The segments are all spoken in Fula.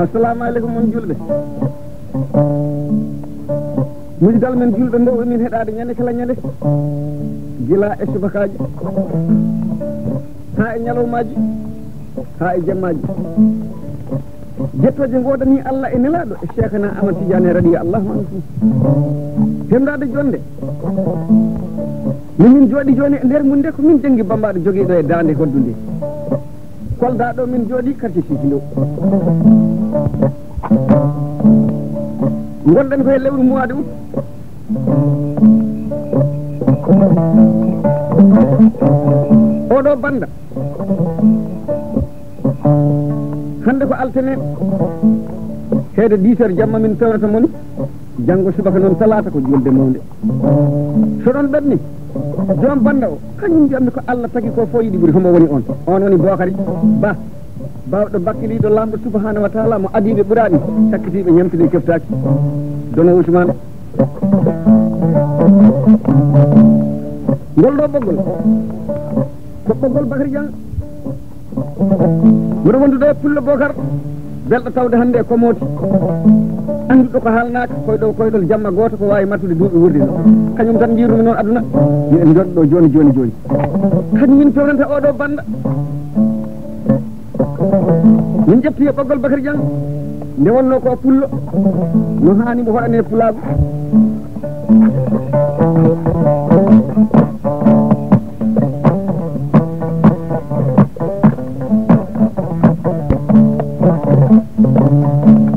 assalamu aleykum mon julɓe musidal men julɓe mbawɗo min heɗade ñande kala ñande gila e subakaji ha e ñalawmaji ha e jammaji jettoje godani Allah e nelaɗo e cheikhana Amadou Tidiane radi Allahu anhu hemdade jonde min jooɗi joni e nder mun nde ko min janggi bambaɗo joguiɗo e dande hoddude kolda ɗo min jooɗi quartier Sikilo gonɗen koye lewru mois de août oɗo banda hande ko altene heede 10 heures jamma min pewnata moni janggo subaka noon talata ko julde mawde so ɗon ɓenni joom banda o kañum mbiyatmi ko Allah tagi ko fo yiɗi ɓuuri homo woni on woni Bokary Ba bawɗo bakkiliɗo lamɗo subhanahu wa taala mo adiɓe ɓuraɗi sakkitiɓe ñamtide keftaki dono Ousmane ngol ɗo ɓoggol ko ɓoggol Bakary Dieng mbiɗo wonduɗo e Pullo Bocar belɗo tawde hande e komoti anduɗo ko haalnaka koyɗol jamma goto ko wawi mattude duuɓi wurde ɗo kañum tan jirumi noon aduna en jooɗo ɗo joni kañum min pewnanta oɗo banda min ƴetti e ɓoggol Bakary Dieng nde wonno ko pullo no hani mo hoɗane pulago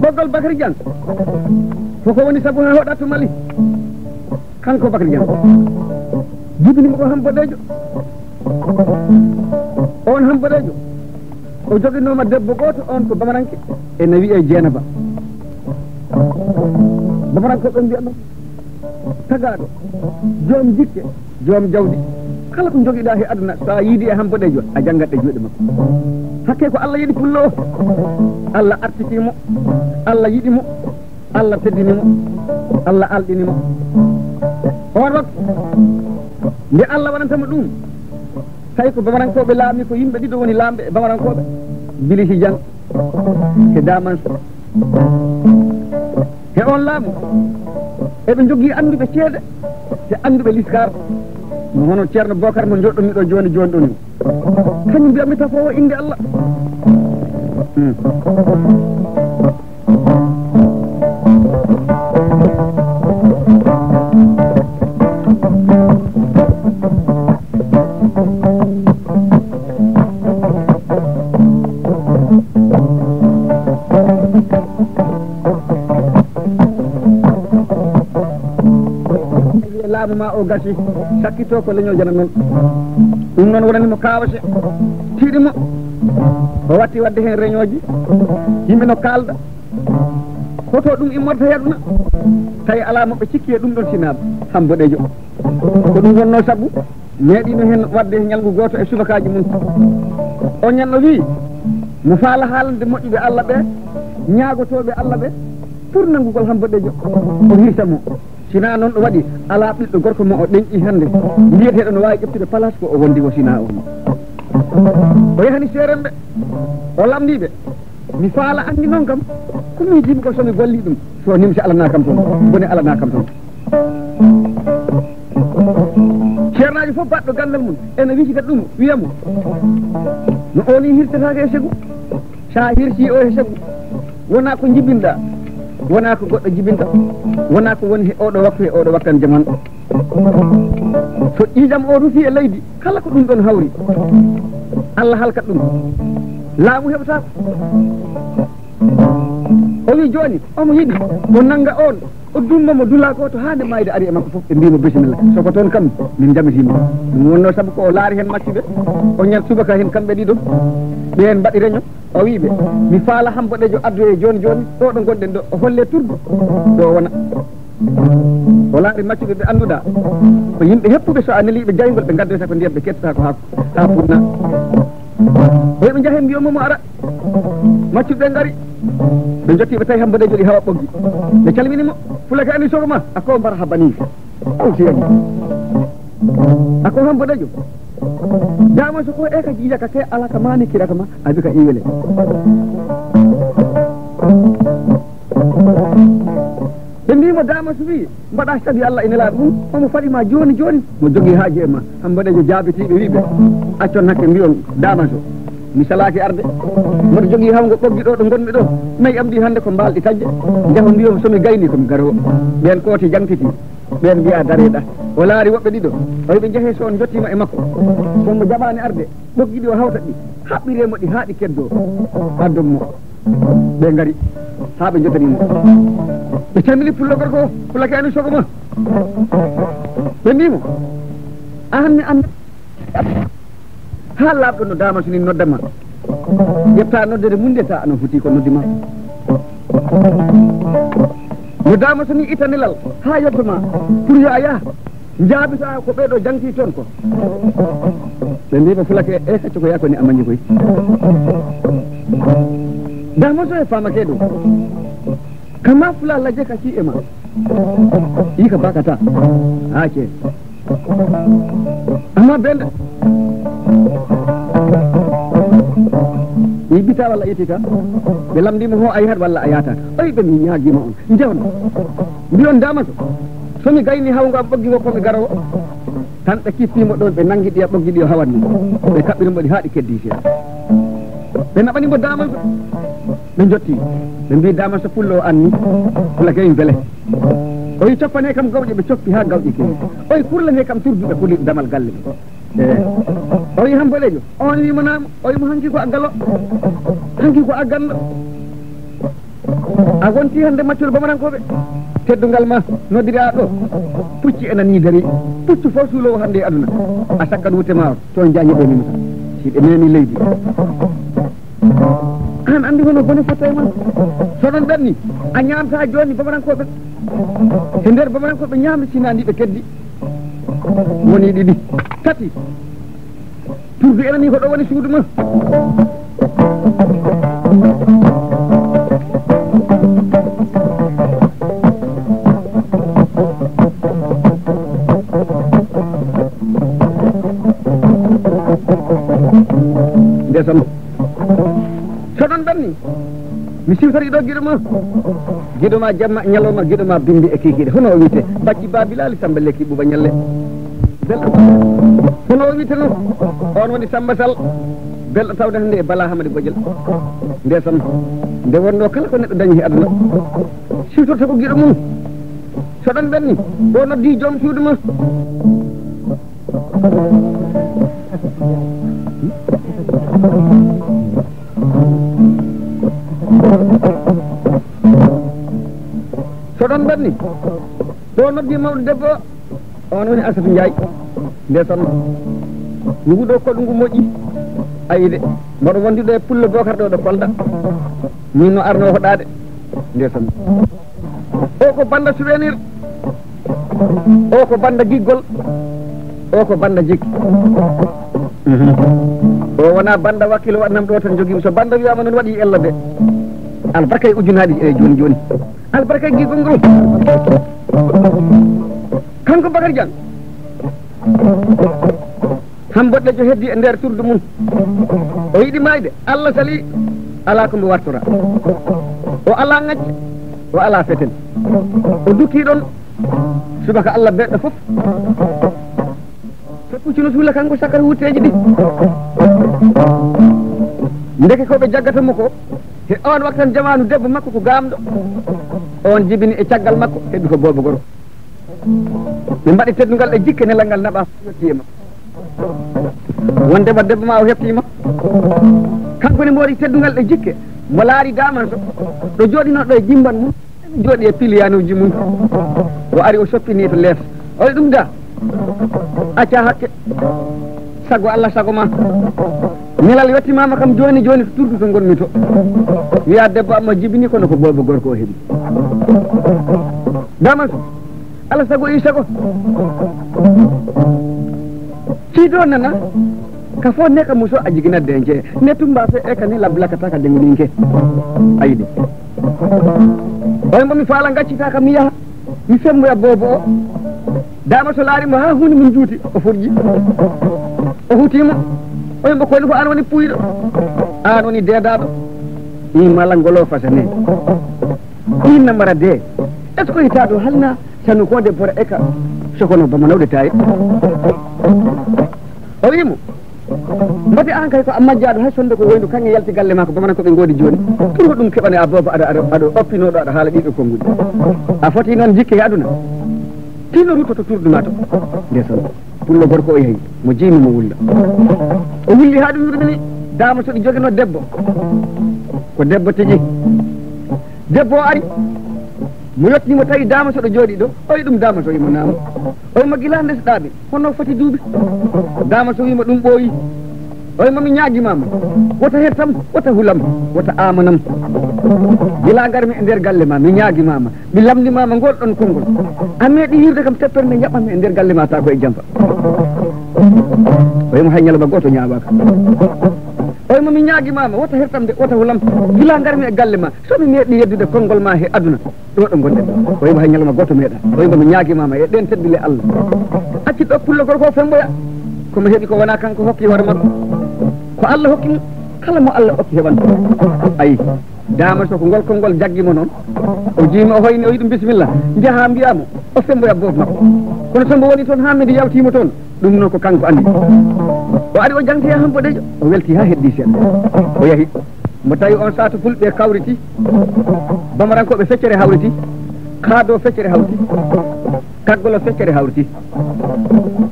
ɓoggol Bakary Dieng koko woni saabu ha hoɗa to Mali kanko Bakary Dieng jibinimo ko Hamboɗejo on Hamboɗejo o joguinoma debbo goto on ko Bamaranke ene wiye Dieynaba Bamaranke ɓe mbiya ɗum tagaɗo joom jikke joom jawdi kala ko joguiɗa he aduna sa yiidi e Hamboɗejo a janggat e juuɗe makko hakke ko Allah yiɗi pullo o Allah artikimo Allah yiɗimo Allah teddinimo Allah alɗinimo on waktu nde Allah waɗantamo ɗum tawi ko Bamarankoɓe laami ko yimɓe ɗiɗo woni lamɓe e Bamarankoɓe Bilisi Dieng e Damanso he on laamu eɓe jogui anduɓe ceeɗe te anduɓe liskar no hono ceerno Bocar mo joɗɗomi ɗo joni ɗo ni kañum mbiyatmi tafowo inde Allah laamu ma o gasi sakkito ko leñol jana noon ɗum noon wonanimo kawase tiiɗimo o watti wadde hen réunion ji yimɓe no kalda hoto ɗum immorta heɗuna tawi ala moɓe cikki e ɗum ɗon sinaɓe Hamboɗejo ko ɗum wonno saabu meeɗino hen wadde ñalgu goto e subakaji mum o ñanno wi mo faala haalande moƴƴuɓe Allah ɓe ñaagotoɓe Allah ɓe pour nangugol Hamboɗejo o hirsamo sina noon ɗo waɗi ala ɓiɗɗo gorko mo o ɗeñƴi hande mbiyeteɗo no wawi ƴeftude place ko o wondi o sina on o yahani seeremɓe o lamdiɓe mi faala andi noon kam ko miijimi ko somi golli ɗum so nimsi alana kam toon bone alana kam toon ceernaji fof baɗɗo gandal mum ene wisita ɗum wiyamo no oni hirtetake e segu sa hirsi o e segu wona ko jibinɗa wona ko goɗɗo jibinta wona ko woni oɗo waktu e oɗo waktan jaman so ƴiƴam o rufi e leydi kala ko ɗum ɗon hawri Allah halkat ɗum laamu heɓatako o wi joni omo yiɗi o nanga on o dummamo dula goto hande mayde ari e makko foof ɓe mbimo bisimilla soko toon kam min jamitimo ɗum wonno saabu ko o laari hen maccuɓe o ñat subaka hen kamɓe ɗiɗo ɓen mbaɗi réunion o wiɓe mi faala Hamboɗejo addoye joni joni ɗo ɗo gonɗen ɗo o holle turdu ɗo wona o laari maccuɓe ɓe annduɗa ko yimɓe heppuɓe so a neliɓe jaygol ɓe gaddoyta ko ndiyam ɓe kettata ko ha punna o ɓe jahen mbiyomomo ara maccuɓe ngari ɓe jottiɓe tawi Hamboɗejo ɗi hawa ɓoggi ɓe calminimo fulake andi sogoma ako mbara ha banise o siyani ako Hamboɗejo dama so ko e ka jiijaka ke ala ka mani kiraka ma abi ka iwele ɓe mbimo dama so wi mbaɗa tabi Allah ina laaɓa ɗum omo faɗima joni joni mo jogui haaji e ma Hamboɗejo jaabitiɓe wiɓe accon hakke mbiyon dama so mi salaki arde mboɗo jogui hawgo ɓoggi ɗo ɗo gonmi ɗo nayi am ɗi hande ko mbalɗi tajje jaho mbiyo somi gayni komi garowo ɓen kooti jangtiti ɓen mbiya dareɗa o laari woɓɓe ɗiɗo o ɓe jeehe so on jottima e makko somo jaɓani arde ɓoggi ɗi o hawta ɗi haɓɓiremo ɗi haaɗi keddo addonmo ɓe ngari ha ɓe jotanimo ɓe calmini pullo gorko fulake ani sogoma ɓe mbimo an mi anda ha laaɓɗo no dama soni noddama ƴetta noddede mundeta ano futi ko noddima no dama soni itanilal ha yettoma pour yo a yaha jaabita ko ɓeɗo jangti toon ko ɓe mbima fulake e kacco ko yakoni amañi koy dama so e famake ɗum kama fula lajje ka ci e ma yi ka bakata ake amma benda yibita walla yettita ɓe lamdima ho a yahat walla a yatata oyi ɓe mi ñaguima on jewna mbiyon damaso somi gayni hawga ɓoggi wo komi garowo tan ɓe kippimo ɗon ɓe nangui ɗiya ɓoggi ɗi o hawatni ɓe kaɓɓirimo ɗi haaɗi keddi seeɗa ɓe naɓanimo damaso ɓe jotti ɓe mbi damaso pullo o anni fulake en beele o wi coppane kam gawƴe ɓe coppi ha gawƴe kewi o wi kurlane kam turduɓe kuli damal galle ɓe o wi Hamboɗejo on wimanama o wimo hanki ko aggallo hanki ko aggallo a wonti hande maccuɗo bamarankoɓe teddugal ma noddira ɗo pucci enani dari puccu fof suulowo hande e aduna a sakkat wutte ma toon jañiɓe mimata si ɓe memi leydi an andi hono bone fotta e ma so ɗon ɓenni a ñamta joni bamarankoɓe e nder bamarankoɓe ñamde sina andi ɓe keddi woni ɗiɗi tati turdu enani ko ɗo woni suudu ma ndesam so ɗon ɓenni mi siwtari ɗo guiɗo ma jamma ñalawma guiɗo ma bindi e kikiɗe hono o wiite bacci babilali Samba Lekki Ɓuuɓa ñalle belɗo hono o wiite noon on woni Samba Sall belɗo tawde hande e Bala Hamadi Bodiel ndesam nde wonno kala ko neɗɗo dañi e aduna siwtorta ko guiɗo mum so ɗon ɓenni o noddi joom suudu ma so ɗon ɓenni ɗo noddi mawɗo debbo on woni Asatou Ndiaye ndesan ngu ɗo koɗo ngu moƴƴi ayide mboɗo wondiɗo e pullo Bocar ɗo ɗo Kolda min no arno hoɗade ndesan o ko banda souvenir o ko banda giggol o ko banda jikki o wona banda wakkilo waɗnam ɗo tan jogimi so banda wiyama noon waɗi ella de albarka e ujunaji e joni joni albarka e giggol ngol kanko Bakary Dieng Hamboɗejo heddi e nder turdu mum o yiɗi mayde Allah sali ala ko mbo wartora o ala ŋacce o ala feten o dukki ɗon subaka Allah beɗɗo foof so puccino suula kanko sakkata wutteji ɗi ndeke koɓe jaggatamo ko he on waktan jamanu debbo makko ko gamɗo on jibini e caggal makko heddu ko booba gorko ɓe mbaɗi teddugal e jikke nelal ngal naɓa yettima wondema debbo ma o heftima kanko ne mboɗi teddugal e jikke mo laari daman so ɗo jooɗino ɗo e jimban mum jooɗi e piliyanuji mum o ari o soppini to lees oye ɗum da acca hakke sago Allah sago ma nelal wettimama kam joni joni to turdu to gonmi to wiya debbo amma jibini kono ko booba gorko o heeɓi daman so Allah sago i sago ciido nana ka fo ne ka muso a jigina denje ne tumba fe e ka ni lablaka ta ka dengulinke ayidi oy mo mi faala ngaccita ka mi yaha mi femmoya boobo o dama so laari mo ha hunde mum juuti o furji o hutima oy mo koyni ko an woni puyɗo an woni deedaɗo i mala ngolo fasane in namara de est ce que hita ɗo halna sanu ko debbo e ka sokono bama nawde tayi o wimo mbati an kay ko a majjaɗo hay sonde ko woydu kanƴe yalti galle ma ko bamana koɓe goodi joni pour ko ɗum keɓane a booba aɗa oppinoɗo aɗa haala ɗiɗo konngudi a foti noon jikke e aduna tino ruttoto turduma to ndeson pullo gorko o yeehi mo jiimi mo wulla o wulli ha ɗum yurmini dama soɗi joguino debbo ko debbo tigi debbo o ari mo yettimo tawi dama soɗo jooɗi ɗo oyi ɗum dama so wimo naama oyi mo gila ndesɗaɓe honno foti duuɓi dama so wimo ɗum ɓooyi oyi momi ñaguimama wota hettam wota hulam wota amanam gila garmi e nder galle ma mi ñaguimama mi lamdimama ngol ɗon konngol a meeɗi yirde kam teppere nde jaɓɓami e nder galle ma ta ko e jampa oyimo hay ñalama goto ñaawaka oyi momi ñaguimama wota hertam de wota hulam gila garmi e galle ma somi meeɗi yeddude konngol ma he aduna ɗo ɗo gonɗen ɗo oyimo hay ñalama goto meeɗa oyimo mi ñaguimama e ɗen teddile Allah acci ɗo pullogol ko femboya komi heeɓi ko wona kanko hokki hoore makko ko Allah hokki mo kala mo Allah hokki heɓan ayi dama so ko ngol konngol jaggimo noon o jiimi o hoyni o yi ɗum bisimilla jaaha mbiyamo o femboya boob makko kono sombo woni toon ha midi yawtimo toon ɗum noon ko kanko andi o ari o jangti ha hamboɗejo o welti ha heddi seeɗa o yahi mo tawi on saato fulɓe kawriti bamarankoɓe feccere hawriti kaado feccere hawti kaggolo feccere hawriti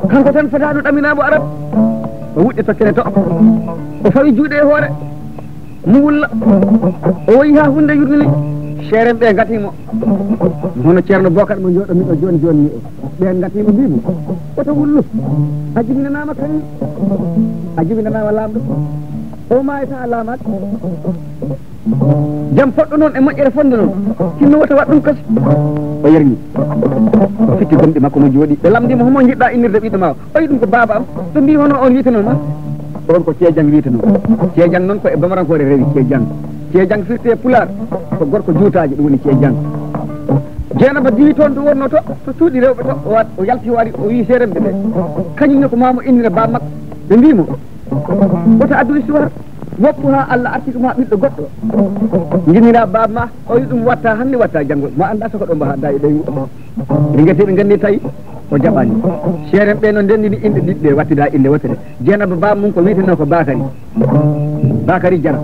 kanko tan fotaɗo ɗaminamo arab o wuɗɗi tokkere to o fawi juuɗe e hoore mo wulla o woyi ha hunde yurnini seeren ɓe gatimo hono ceerno Bocar mo jooɗo miɗo joni joni ni o ɓe gatimo mbimo oto wullu a jibinanama kañum a jibinanama lamɗo o mayita a laamat jam poɗɗo noon e moƴƴere fonde noon sinno wota waɗ ɗum kasi o yerni o fitti gomɗi makko mo jooɗi ɓe lamdimo homo jiɗɗa innirde ɓiɗɗo ma o ɓayi ɗum ko baba am ɓe mbi hono on wiite noon ma on ko ceejang wiite noon ceejang noon ko e bamarankore rewi ceejang ceejang firte pular ko gorko juutaji ɗum woni ceejang Dieynaba diwi toon to wonno to cuuɗi rewɓe to o yalti o ari o wi seeremɓe ɓe kañumne ko mamo innira ba makko ɓe mbimo woto addu histoire woppu ha Allah arti ɗum ha ɓiɗɗo goɗɗo guinnira baba ma o wi ɗum watta hande watta janggol mo anda soko ɗo mbaha da e ɗoyi ɓe gueti ɓe gandi tawi o jaɓani seeren ɓe no ndendini inde ɗiɗɗe wattida inde wotere Dieynaba baba mum ko witeno ko Bakary Diarra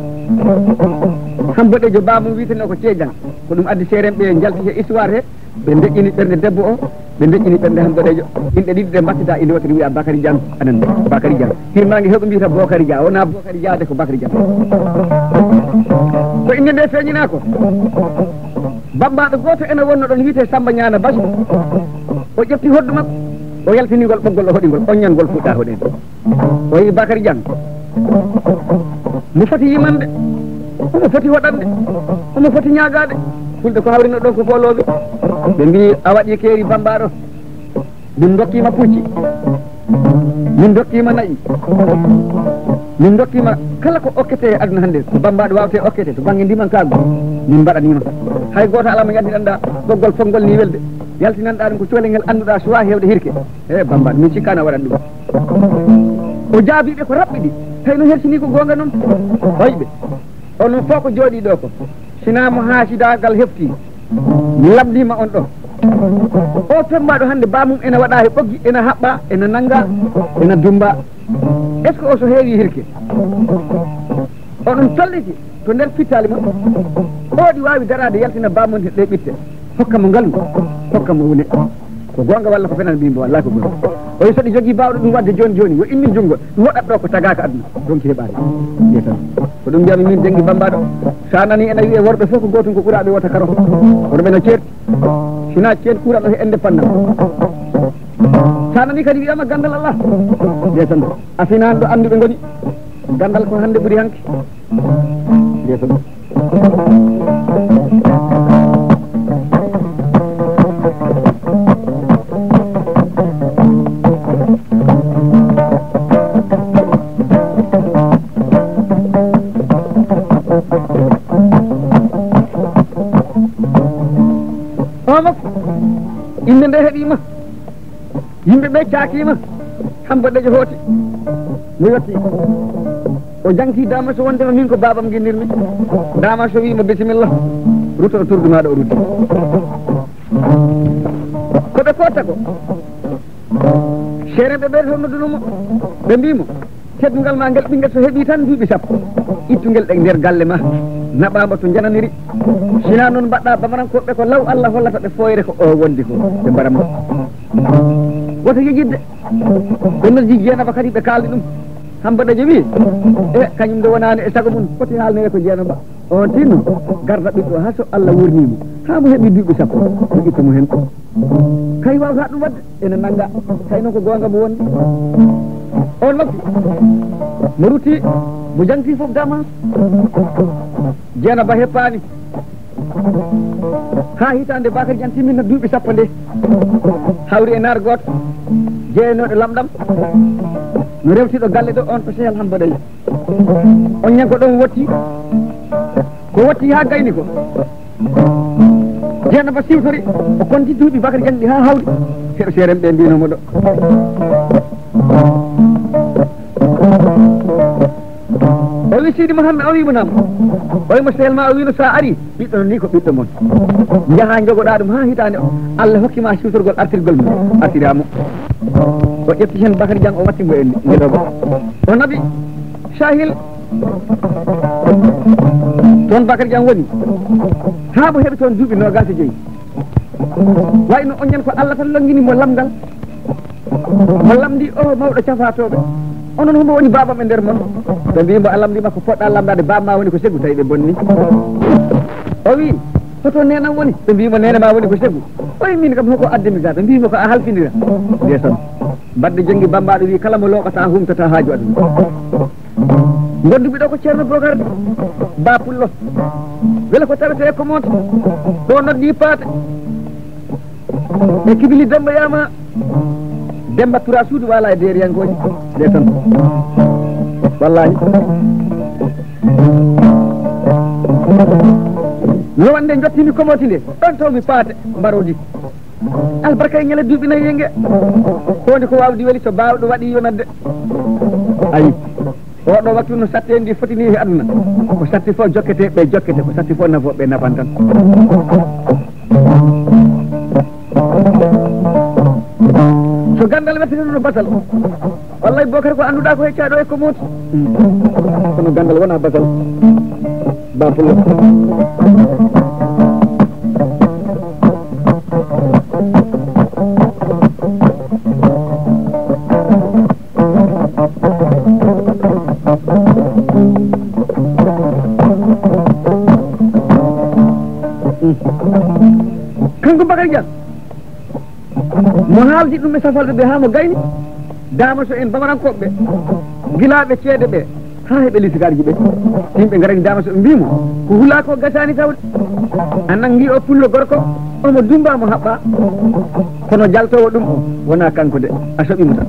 hamboɗejo baba mum witeno ko ceejang ko ɗum addi seeren ɓe jalti e histoire he ɓe deƴƴini ɓernde debbo o ɓe deƴƴini ɓernde hamboɗejo inde ɗiɗi ɗe mbattida inde wotere wiya Bakary Diarra anande Bakary Diarra hirmangue heɓe mbiyata Bocar Dia wona Bocar Dia de ko Bakary Diarra ko inde nde feeñina ko bambaɗo goto ene wonno ɗon wiite Samba Ñana Basu o ƴefti hoddu makko o yaltinigol ɓoggol o hoɗigol oññangol fuɗɗa hoɗen o yi Bakary Diarra mo foti yimande omo foti waɗande omo foti ñagade fulɓe ko hawrino ɗon ko foloɓe ɓe mbi a waɗi keeri bambaɗo min dokkima pucci min dokkima nayi min dokkima kala ko okkete e aduna hannde ko bambaɗo wawte okkete to banggue ndimankago min mbaɗanima hay goto alama yaltinanɗa ɓoggol fonngol ni welde yaltinanɗa ɗum ko cukalel ngel annduɗa suwa hewde hirke e bambaɗo min cikkano waɗan ɗum o jaabiɓe ko raɓɓiɗi tawi no hersini ko gonga noon hoyɓe onon fof ko jooɗi ɗo ko sinamo haasidagal hefti mi labdima on ɗo o fembaɗo hannde bamum ene waɗa he ɓoggi ene haɓɓa ene nanga ene dumba est ce que o so heewi hirke oɗon tolliti to nder fittali mum oɗi wawi darade yaltina bamum ɗe ɓitte hokka mo ngaldu hokka mo wune ko gonga walla ko fenan mbimbo wallahi ko gonga o yi so ɗi jogii bawɗo ɗum wadde joni joni yo immin jungo ɗum waɗat ɗo ko tagaka aduna donc heɓani ye tan ko ɗum mbiyami min dengi bambaɗo sa nani ene wiye worɓe fof ko gotum ko ɓuraɓe wota karo oɗo ɓeno ceerti sina ceerti kuraɗo he indépendant sa nani kadi wiyama gandal Allah ye tan afinan ɗo anduɓe goni gandal ko hande ɓuuri hanke ye tan inde nde heeɓima yimɓeɓe caakima hambo ɗejo hooti mo yetti o jangti dama so wondema min ko babam guinnirmi dama so wima bisimilla ruto tourdu maɗa o ruddi koɓe kota ko sereɓe ɓe to noddunomo ɓe mbimo teddugal ma ngel ɓinguel so heeɓi tan duuɓi sappo ittugel ɗe nder galle ma naɓama to jananiri sina noon mbaɗɗa bamarankoɓe ko law Allah hollata ɓe foyre ko o wondi ko ɓe mbaɗamo woto yejidde ɓe noddi jeenaba kadi ɓe kaldi ɗum hambaɗajo wi e kañum nde wonani e sago mum foti haalnire ko jeenaba on tinno garda ɓiɗɗo ha so Allah wurnimo ha mo heeɓi duuɓi sappo mo itta mo hen kay wawta ɗum wadde ene nanga kay noon ko gonga mo wondi on makko mo rutti mo jangti foof dama jeenaba heppani ha hitande Bakary Diane timmina duuɓi sappo nde hawri e nar goto jeeyanoɗo lamɗam no rewtiɗo galle ɗo on ko sehel hambaɗayi on ñanko ɗon wotti ko wotti ha gayni ko jeenaba siwtori o konti duuɓi Bakary Diane ɗi ha hawɗi heɗo seeren ɓe mbinomo ɗo o wi Sidi Mouhamed o wimo nam o wimo sehel ma o wino sa ari ɓiɗɗo no ni ko ɓiɗɗo moon jaaha jogoɗa ɗum ha hitande Allah hokkima siwtorgol artirgol mum artiramo o ƴetti hen Bakary Diane o wattimo e ndeɗogo o nabi sahil toon Bakary Diane woni ha mo heeɓi toon duuɓi nogase joyyi wayno on ñan ko Allah tan longinimo lamgal mo lamdi o mawɗo cafatoɓe onon homo woni babam e nder moon ɓe mbimo a lamdima ko poɗɗa lamdade bamma woni ko seggu tawi ɓe bonni o wi hoto nenam woni ɓe mbimo nene ma woni ko seggu o wi min kam hoko addemi ga ɓe mbimo ko a halfindira ndeson badde jongi bambaɗo wi kala mo looɓata humtata haaju aduna gonduɓe ɗo ko ceerno Bocar ba pullo wela ko tawete ko monta ɗo noddi paate e kibili Demba yama Demba tura suudu wala e deriyankoji nde tan wallahi no wande jottimi komoti nde ɗon tawmi paate mbarodi albarka e ñale duuɓi nayi yenge honde ko wawdi weli so bawɗo waɗi yonadde ayi oɗo waktu no satte ndi foti ni e aduna ko satti fof jokkete ɓe jokkete ko satti fof nafoɓe nafan tan so gandal wettete no basal wallahi Bocar ko anduɗa ko heccaɗo e ko moti kono gandal wona basal ba pullo kanko Bakary Diane mo haaldi ɗum e safalɓe ɓe ha mo gayni dama so en bamarankoɓe guilaɓe ceede ɓe ha heeɓe lisigarji ɓe yimɓe garani dama so ɓe mbimo ko huula ko gasani tawde a nangi o pullo gorko omo dumbamo haɓɓa kono jaltowo ɗum wona kanko de a soɓimo tan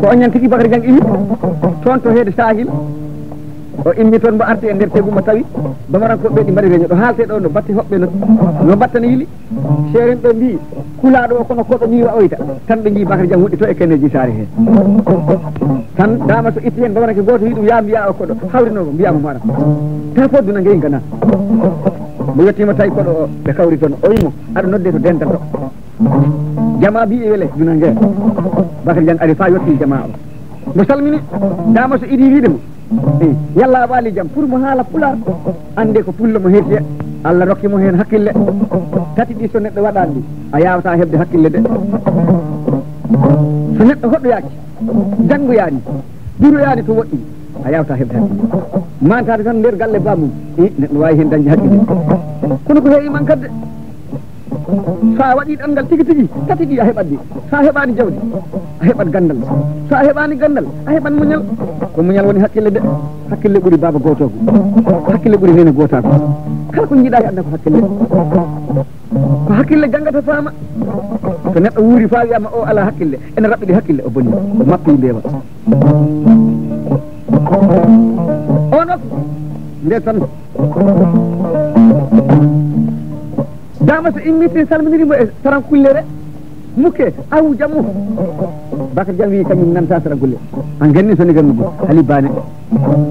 ko oñan tigui Bakary Diane imi toon to heede sahil o immi toon mbo arti e nder teguma tawi bamarankoɓe ɗi mbaɗi réunion ɗo haalte ɗo no batti hoɓɓe no battana yili seeren ɓe mbi kulaɗo o kono koɗo ñiwa oyta tan ɓe jii Bakary Diane wuɗɗi to e kenneji saari he tan dama so itti hen bamaranke goto wi ɗum ya mbiya o koɗo hawrinomo mbiyamo mara ta fo duna ngeyi gana mo yettima tawi koɗo o ɓe kawri toon o wimo aɗa nodde to dental to jama mbi e wele duna ngee Bakary Diane ari fa yetti jama o mo salmini dama so iɗi wiide mo yalla waali jaam pour mo haala pular ande ko pullo mo heeti Allah rokkimo hen hakkille tati ɗi so neɗɗo waɗani ɗi a yawata hebde hakkille de so neɗɗo hoɗɗoyaki janggoyani duroyani to woɗɗi a yawta hebde hakkille mantade tan nder galle bamum neɗɗo wawi hen dañde hakkille kono ko heewi man kadde sa waɗi ɗanngal tigi tigi tati ɗi a heɓat ɗi sa heɓani jawdi a heɓat gandal sa heɓani gandal a heɓat muñal ko muñal woni hakkille de hakkille ɓuuri baba gotogo hakkille ɓuuri nene gotago kala ko jiiɗa anda ko hakkille ko hakkille jangata faama so neɗɗo wuuri fa wiyama o ala hakkille ene raɓɓiɗi hakkille o bonni o mappi mbewa o nok nde tan dama so immiti salminirimo e saran kullere mukke awu jammu Bakar Jam wi kañum nanta sara gulle an ganni so nigan nugo hali bane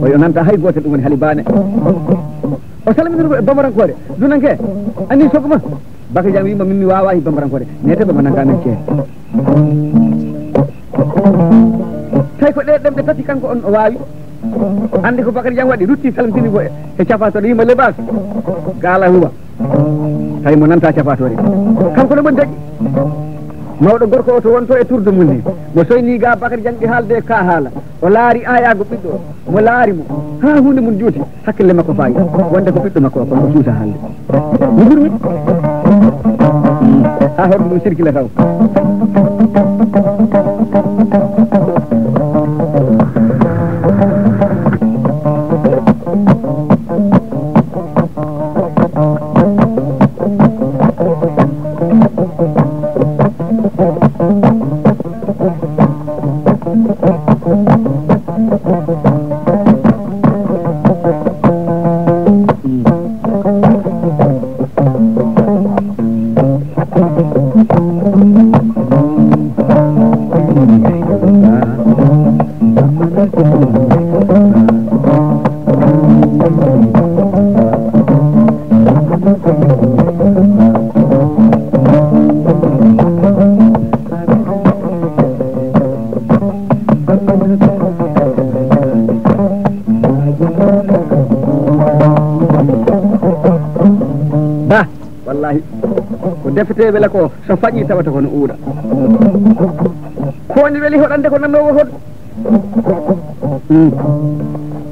o yo nanta hay gotel ɗum woni hali bane o salminirgo e bambarankore dunanke anni sogoma Bakar Jam wima min mi wawa hi bambarankore nete ɓe mananga men cee tawi ko ɗe ɗemɗe tati kanko on o wawi andi ko Bakar Jam waɗi rutti salmitinigo e cafatoɗo yima lebas gala huwa tawi mo nanta cafatore kanko no ɓon tagi mawɗo gorko o to wonto e tourde mum ni mo soyni ga Bakar Jam ɗi haalde ka haala o laari ayago ɓiɗɗo mo laari mo ha hunde mum juuti hakkille makko fayi wonde ko ɓiɗɗo makko o kono o suusa haalde mi hurmi ha horɗo ɗum circule taw defete wela ko so faƴi tawata kono uuɗa koni weeli hoɗande ko nannowo hoɗ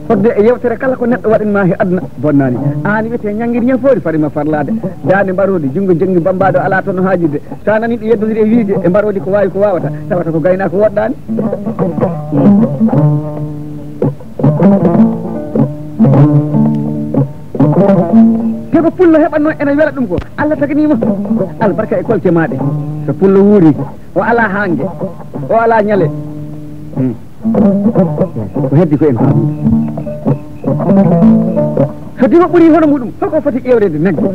fodde e yewtere kala ko neɗɗo waɗinma he aduna bonnani ani wiyete ñanguiri ñen foori farima farlade dande mbarodi junggo janggi bambaɗo ala toon haajide sa nani ɗo yeddodiri e wiide e mbarodi ko wawi ko wawata tawata ko gayna ko woɗɗani te ko pullo heɓatno ene wela ɗum ko Allah taganima albarka e kolte maɗe so pullo wuuri o ala hangue o ala ñale ko heddi ko en faamude so dima ɓuuri hono muɗum holko foti ƴewrede naggue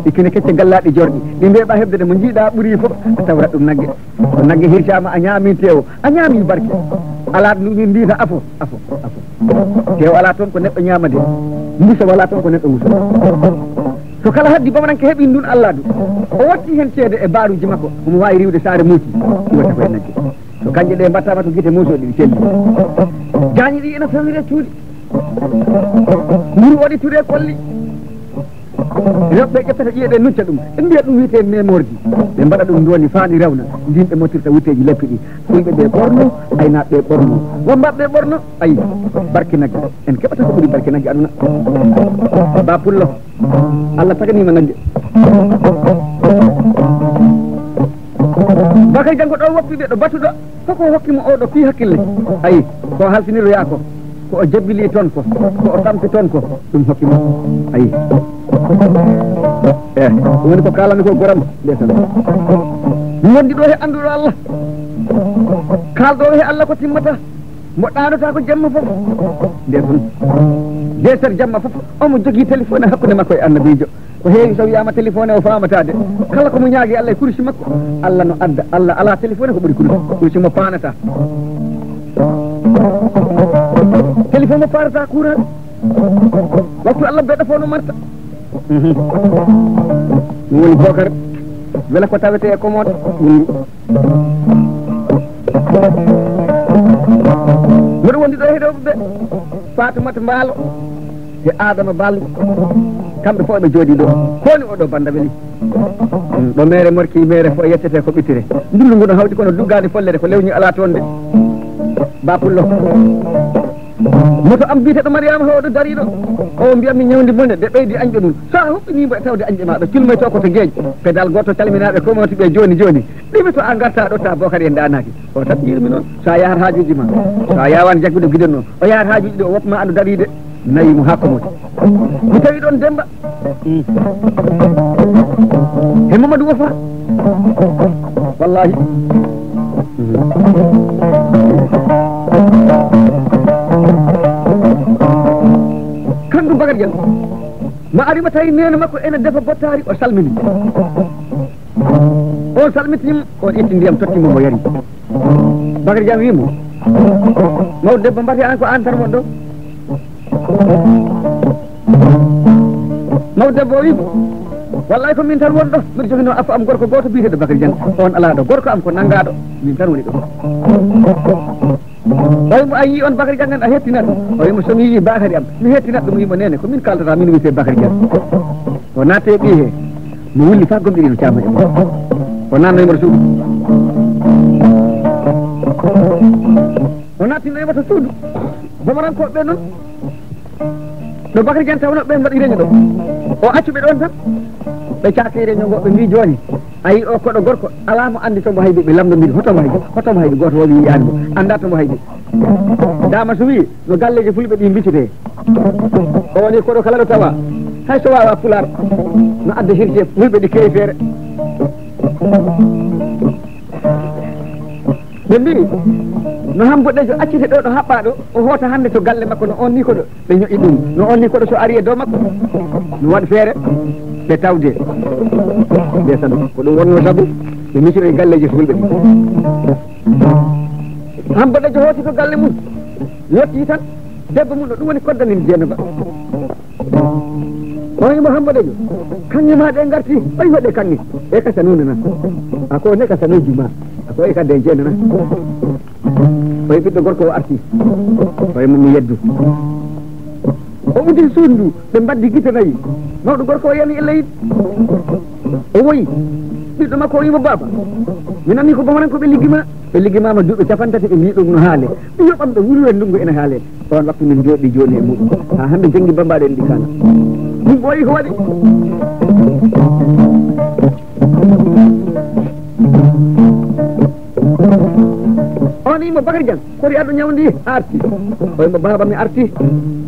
ikkine kecce gallaɗi jorɗi ɗi mbeɓa hebdede mo jiiɗa ɓuuri foof a tawrat ɗum naggue so naggue hirtama a ñaami tew a ñaami barke ala ɗum mbita afo tew ala toon ko neɗɗo ñamade mbusa wala toon ko neɗɗo wusa so kala haddi bamaranke heeɓi ndun Allah du o watti hen ceede e baaruji makko omo wawi riwde saare muuti iwata koye naggue so kanƴe ɗe mbattama to guite musoɗi ɗi celli jañi ɗi ene fewire cuuɗi mburu waɗi ture kolli rewɓe ƴettata ƴiyeɗe nucca ɗum en mbiya ɗum wiyete mémordi ɓe mbaɗa ɗum ndoni faani rewna ndinɓe mottirta wutteji leppi ɗi fulɓe ɓe ɓorno aynaɓe ɓorno wombaɓe ɓorno ayi barke naggue en keɓata ko ɓuuri barke naggue aduna ba pullo Allah taganima naggue Bakary Diang ko ɗo woppiɓe ɗo batuɗo koko hokkimo oɗo fi hakkille ayi ko halfiniroya ko ko o jabbili toon ko o tampi toon ko ɗum hokkimo ayi ɗum woni ko kalami ko goram ndesan wondi ɗo he anduɗo Allah kalɗo he Allah ko timmata mo ɗanota ko jamma foof ndesan deser jamma foof omo jogui téléphone hakkude makko e annabijo ko heewi so wiyama téléphone o famatade kala komo ñaagui Allah e kursi makko Allah no adda Allah ala téléphone ko ɓuuri kursi mo panata téléphone mo parata courant waktu Allah beɗa fo no marta ɗum woni Bocar wela ko tawete e commode mboɗo wondi ɗo heɗoɓe ɓe Fatumata Mbaalo e Adama Ballo kamɓe fof ɓe jooɗi ɗo koni oɗo banda weli ɗo mere morki mere fof yettete ko ɓittire ndullu ngu no hawti kono duggani follere ko lewñi ala toon de bapullo moto am biteɗo mariama ho oɗo dariɗo o mbiyatmi ñawdi mone ɓe ɓeydi añƴo ɗum sa huɓɓinimo e tawde añƴe maɗo culmoy to koto gueeƴ pédal goto calminaɓe komoti ɓe joni ɗimi to a garta ɗo ta Bocar en danaki o tan ƴirmi noon sa yahat hajuji ma sa yawani jaggude guiɗen noon o yahat hajuji ɗi o woppma andu daride nayi mo hakko moti mi tawi ɗon Demba he Mamadou Wafa wallahi kanko Bocar Dieng ma arima tawi nene makko ene defa bottari o salmini on salmitima on itti ndiyam tottimo mo yari Bocar Dieng wimo mawɗo debbo mbati an ko an tan won ɗo mawɗo debbo o wimo wallahi ko min tan won ɗo mbiɗa jogino afo am gorko goto biyeteɗo Bocar Dieng on ala ɗo gorko am ko nanggaɗo min tan woni ɗo o wimo a yii on Bocar Dieng a hettinat o wimo somi yii bakary am mi hettinat ɗum wimo nene komin kaldata min wiyete Bocar Dieng o natte ɓiye he mo wulli fa gomɗiri no cama e mo o nannoyimo to suudu o nattinoyimo to suudu bomorankoɓe ɓe noon ɗo Bocar Dieng tawno ɓe mbaɗi réunion ɗo o accuɓe ɗon tan ɓe caake réunion ngo ɓe mbi joni ayi o koɗo gorko ala mo andi tomo haydi ɓe lamdodiri hotomo haydi goto wo wi yiyani mo anda tomo haydi dama so wi no galleji fulɓe ɗi mbicite o woni koɗo kala ɗo tawa hay so wawa pular no adda hirse fulɓe ɗi kewi feere ɓe mbi no Hamboɗejo accite ɗo ɗo haɓɓa ɗo o hoota hande to galle makko no on ni koɗo ɓe ñoƴƴi ɗum no on ni koɗo so ari e dow makko no waɗ feere ɓe tawde ɓe saɗo ko ɗum wonno sabu ɓe misiro e galleji fulɓe ɗi Hamboɗejo hooti to galle mum yetti tan debbo mum ɗo ɗum woni koddanini Dieynaba o wimo Hamboɗejo kanŋe ma ɗe garti oyi hoɗe kanŋe e kasanune nan ako ne kasanoji ma ako e kadde Dieynaba oyi ɓiɗɗo gorko o arti oyi momi yeddu o uddi suudu ndu ɓe mbaddi guite nayyi mawɗo gorko o yani e leydi o woyi ɓiɗɗo makko o wimo baba mi nani ko bomaran ko ɓe liggimama duuɓi capantati ɓe mbi ɗum no haale ɓe yoɓam ɓe wullo e ndungu ene haale on waktu min jooɗi joni e muɗum ha hande janggi bambaɗe en ɗi kala ɗum ɓooyi ko waɗi on wimo Bocar Dieng kori aɗo ñawdi arti oymo baba mi arti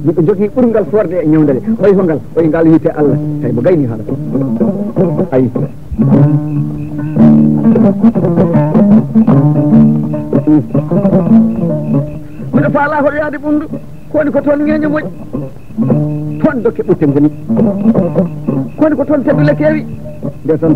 miɗo jogui ɓurgal forde e ñawdere oyi ko ngal oyi ngal wiite Allah tawi mo gayni haala ayi miɗo faala hoɗo yaade ɓundu koni ko toon ñeño moƴƴi toon dokke ɓutte ngoni koni ko toon teddule keewi nde toon